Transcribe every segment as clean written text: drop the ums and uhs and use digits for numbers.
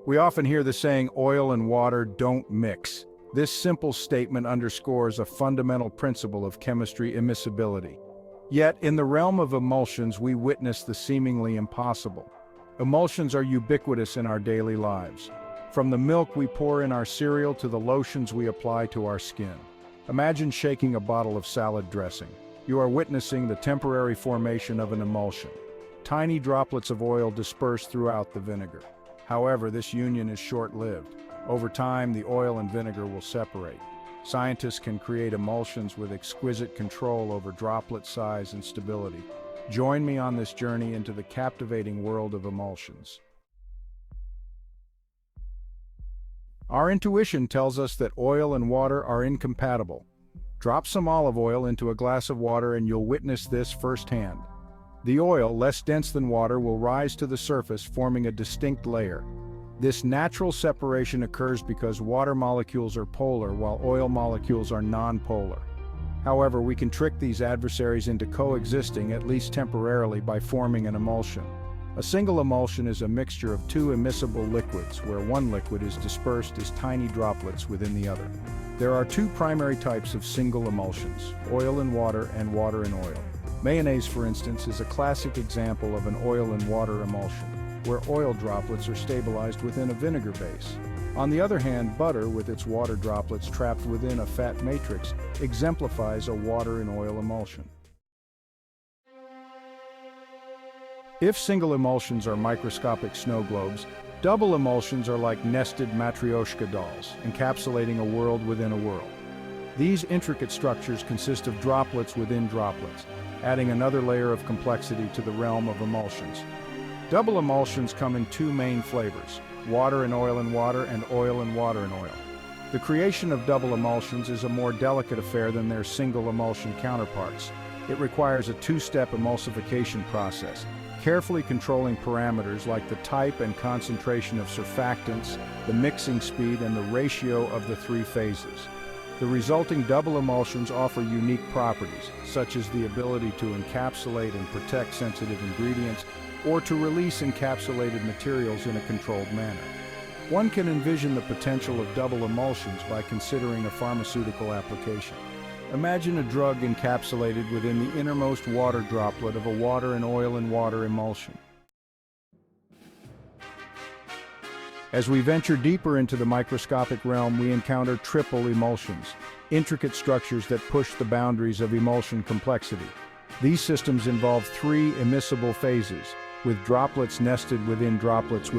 We often hear the saying, oil and water don't mix. This simple statement underscores a fundamental principle of chemistry immiscibility. Yet, in the realm of emulsions, we witness the seemingly impossible. Emulsions are ubiquitous in our daily lives. From the milk we pour in our cereal to the lotions we apply to our skin. Imagine shaking a bottle of salad dressing. You are witnessing the temporary formation of an emulsion. Tiny droplets of oil disperse throughout the vinegar. However, this union is short-lived. Over time, the oil and vinegar will separate. Scientists can create emulsions with exquisite control over droplet size and stability. Join me on this journey into the captivating world of emulsions. Our intuition tells us that oil and water are incompatible. Drop some olive oil into a glass of water and you'll witness this firsthand. The oil, less dense than water, will rise to the surface, forming a distinct layer. This natural separation occurs because water molecules are polar while oil molecules are non-polar. However, we can trick these adversaries into coexisting, at least temporarily, by forming an emulsion. A single emulsion is a mixture of two immiscible liquids, where one liquid is dispersed as tiny droplets within the other. There are two primary types of single emulsions, oil and water oil. Mayonnaise, for instance, is a classic example of an oil and water emulsion, where oil droplets are stabilized within a vinegar base. On the other hand, butter, with its water droplets trapped within a fat matrix, exemplifies a water and oil emulsion. If single emulsions are microscopic snow globes, double emulsions are like nested matryoshka dolls, encapsulating a world within a world. These intricate structures consist of droplets within droplets, adding another layer of complexity to the realm of emulsions. Double emulsions come in two main flavors, water and oil and water, and oil and water and oil. The creation of double emulsions is a more delicate affair than their single emulsion counterparts. It requires a two-step emulsification process, carefully controlling parameters like the type and concentration of surfactants, the mixing speed, and the ratio of the three phases. The resulting double emulsions offer unique properties, such as the ability to encapsulate and protect sensitive ingredients, or to release encapsulated materials in a controlled manner. One can envision the potential of double emulsions by considering a pharmaceutical application. Imagine a drug encapsulated within the innermost water droplet of a water and water emulsion. As we venture deeper into the microscopic realm, we encounter triple emulsions, intricate structures that push the boundaries of emulsion complexity. These systems involve three immiscible phases, with droplets nested within droplets.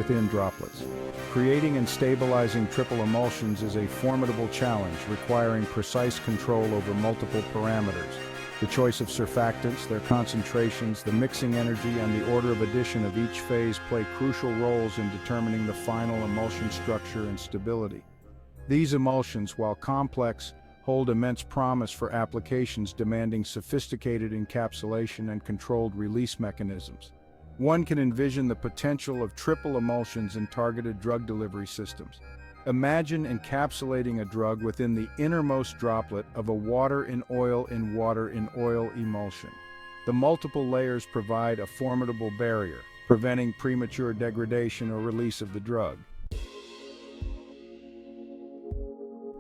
Creating and stabilizing triple emulsions is a formidable challenge, requiring precise control over multiple parameters. The choice of surfactants, their concentrations, the mixing energy, and the order of addition of each phase play crucial roles in determining the final emulsion structure and stability. These emulsions, while complex, hold immense promise for applications demanding sophisticated encapsulation and controlled release mechanisms. One can envision the potential of triple emulsions in targeted drug delivery systems. Imagine encapsulating a drug within the innermost droplet of a water in oil emulsion. The multiple layers provide a formidable barrier, preventing premature degradation or release of the drug.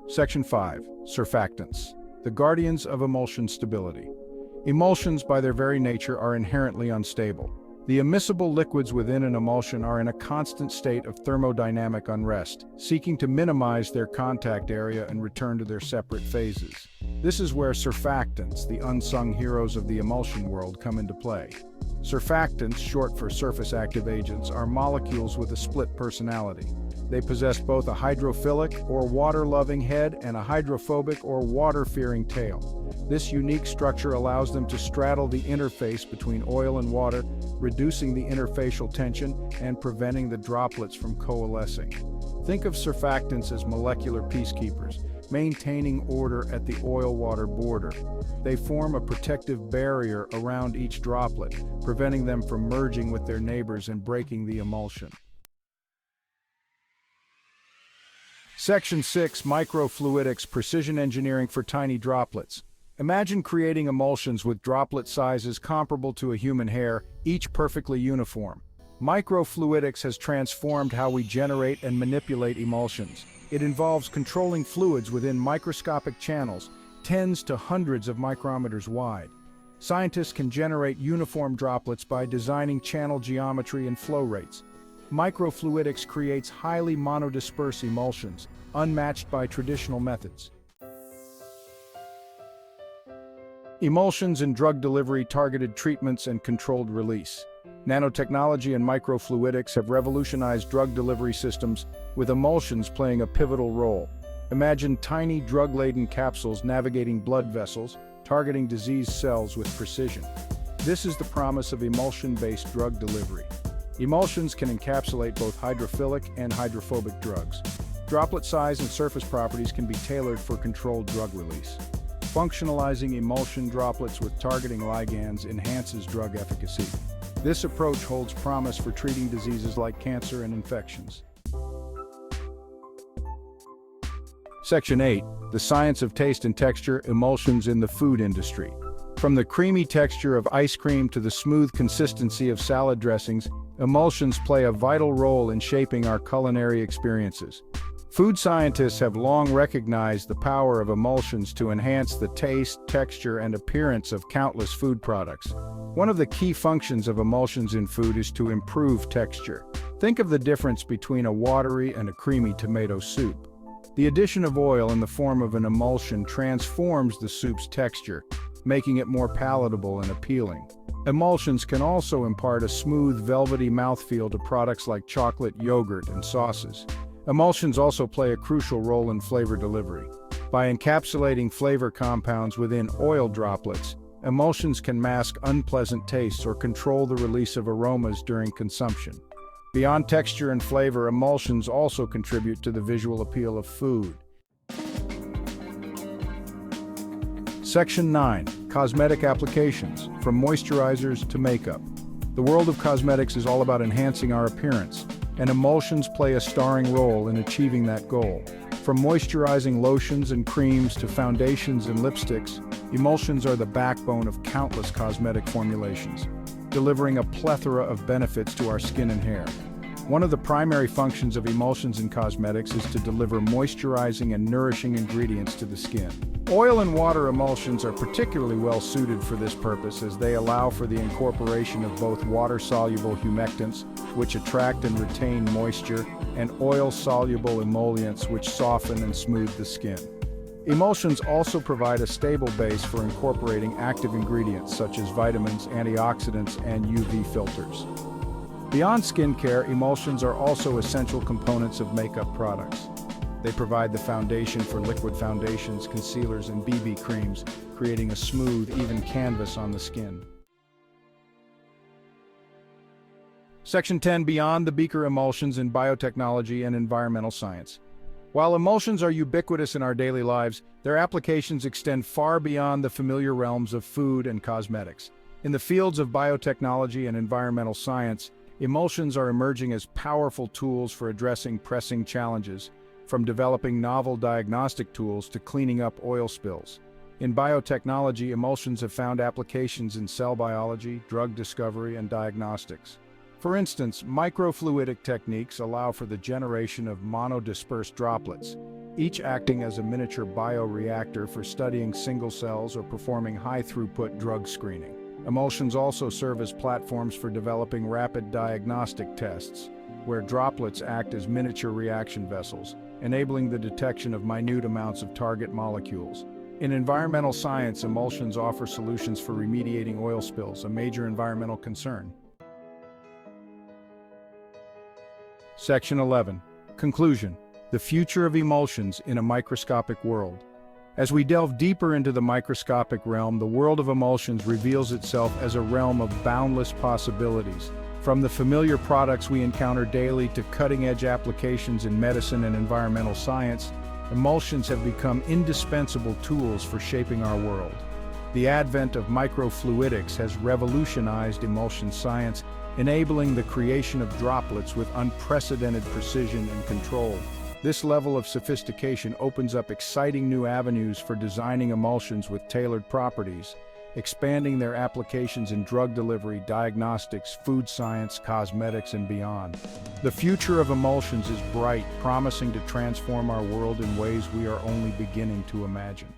Section 5. Surfactants, the guardians of emulsion stability. Emulsions, by their very nature, are inherently unstable. The immiscible liquids within an emulsion are in a constant state of thermodynamic unrest, seeking to minimize their contact area and return to their separate phases. This is where surfactants, the unsung heroes of the emulsion world, come into play. Surfactants, short for surface active agents, are molecules with a split personality. They possess both a hydrophilic or water-loving head and a hydrophobic or water-fearing tail. This unique structure allows them to straddle the interface between oil and water, reducing the interfacial tension and preventing the droplets from coalescing. Think of surfactants as molecular peacekeepers, maintaining order at the oil-water border. They form a protective barrier around each droplet, preventing them from merging with their neighbors and breaking the emulsion. Section 6. Microfluidics, precision engineering for tiny droplets. Imagine creating emulsions with droplet sizes comparable to a human hair, each perfectly uniform. Microfluidics has transformed how we generate and manipulate emulsions. It involves controlling fluids within microscopic channels, tens to hundreds of micrometers wide. Scientists can generate uniform droplets by designing channel geometry and flow rates. Microfluidics creates highly monodisperse emulsions, unmatched by traditional methods. Emulsions in drug delivery, targeted treatments, and controlled release. Nanotechnology and microfluidics have revolutionized drug delivery systems, with emulsions playing a pivotal role. Imagine tiny drug-laden capsules navigating blood vessels, targeting diseased cells with precision. This is the promise of emulsion-based drug delivery. Emulsions can encapsulate both hydrophilic and hydrophobic drugs. Droplet size and surface properties can be tailored for controlled drug release. Functionalizing emulsion droplets with targeting ligands enhances drug efficacy. This approach holds promise for treating diseases like cancer and infections. Section 8. The Science of Taste and Texture, Emulsions in the Food Industry. From the creamy texture of ice cream to the smooth consistency of salad dressings, emulsions play a vital role in shaping our culinary experiences. Food scientists have long recognized the power of emulsions to enhance the taste, texture, and appearance of countless food products. One of the key functions of emulsions in food is to improve texture. Think of the difference between a watery and a creamy tomato soup. The addition of oil in the form of an emulsion transforms the soup's texture, making it more palatable and appealing. Emulsions can also impart a smooth, velvety mouthfeel to products like chocolate, yogurt, and sauces. Emulsions also play a crucial role in flavor delivery. By encapsulating flavor compounds within oil droplets, emulsions can mask unpleasant tastes or control the release of aromas during consumption. Beyond texture and flavor, emulsions also contribute to the visual appeal of food. Section 9. Cosmetic Applications, from moisturizers to makeup. The world of cosmetics is all about enhancing our appearance, and emulsions play a starring role in achieving that goal. From moisturizing lotions and creams to foundations and lipsticks, emulsions are the backbone of countless cosmetic formulations, delivering a plethora of benefits to our skin and hair. One of the primary functions of emulsions in cosmetics is to deliver moisturizing and nourishing ingredients to the skin. Oil and water emulsions are particularly well suited for this purpose, as they allow for the incorporation of both water-soluble humectants, which attract and retain moisture, and oil-soluble emollients, which soften and smooth the skin. Emulsions also provide a stable base for incorporating active ingredients such as vitamins, antioxidants, and UV filters. Beyond skincare, emulsions are also essential components of makeup products. They provide the foundation for liquid foundations, concealers, and BB creams, creating a smooth, even canvas on the skin. Section 10. Beyond the beaker, emulsions in biotechnology and environmental science. While emulsions are ubiquitous in our daily lives, their applications extend far beyond the familiar realms of food and cosmetics. In the fields of biotechnology and environmental science, emulsions are emerging as powerful tools for addressing pressing challenges, from developing novel diagnostic tools to cleaning up oil spills. In biotechnology, emulsions have found applications in cell biology, drug discovery, and diagnostics. For instance, microfluidic techniques allow for the generation of monodispersed droplets, each acting as a miniature bioreactor for studying single cells or performing high-throughput drug screening. Emulsions also serve as platforms for developing rapid diagnostic tests, where droplets act as miniature reaction vessels, enabling the detection of minute amounts of target molecules. In environmental science, emulsions offer solutions for remediating oil spills, a major environmental concern. Section 11. Conclusion. The future of emulsions in a microscopic world. As we delve deeper into the microscopic realm, the world of emulsions reveals itself as a realm of boundless possibilities. From the familiar products we encounter daily to cutting-edge applications in medicine and environmental science, emulsions have become indispensable tools for shaping our world. The advent of microfluidics has revolutionized emulsion science, enabling the creation of droplets with unprecedented precision and control. This level of sophistication opens up exciting new avenues for designing emulsions with tailored properties, expanding their applications in drug delivery, diagnostics, food science, cosmetics, and beyond. The future of emulsions is bright, promising to transform our world in ways we are only beginning to imagine.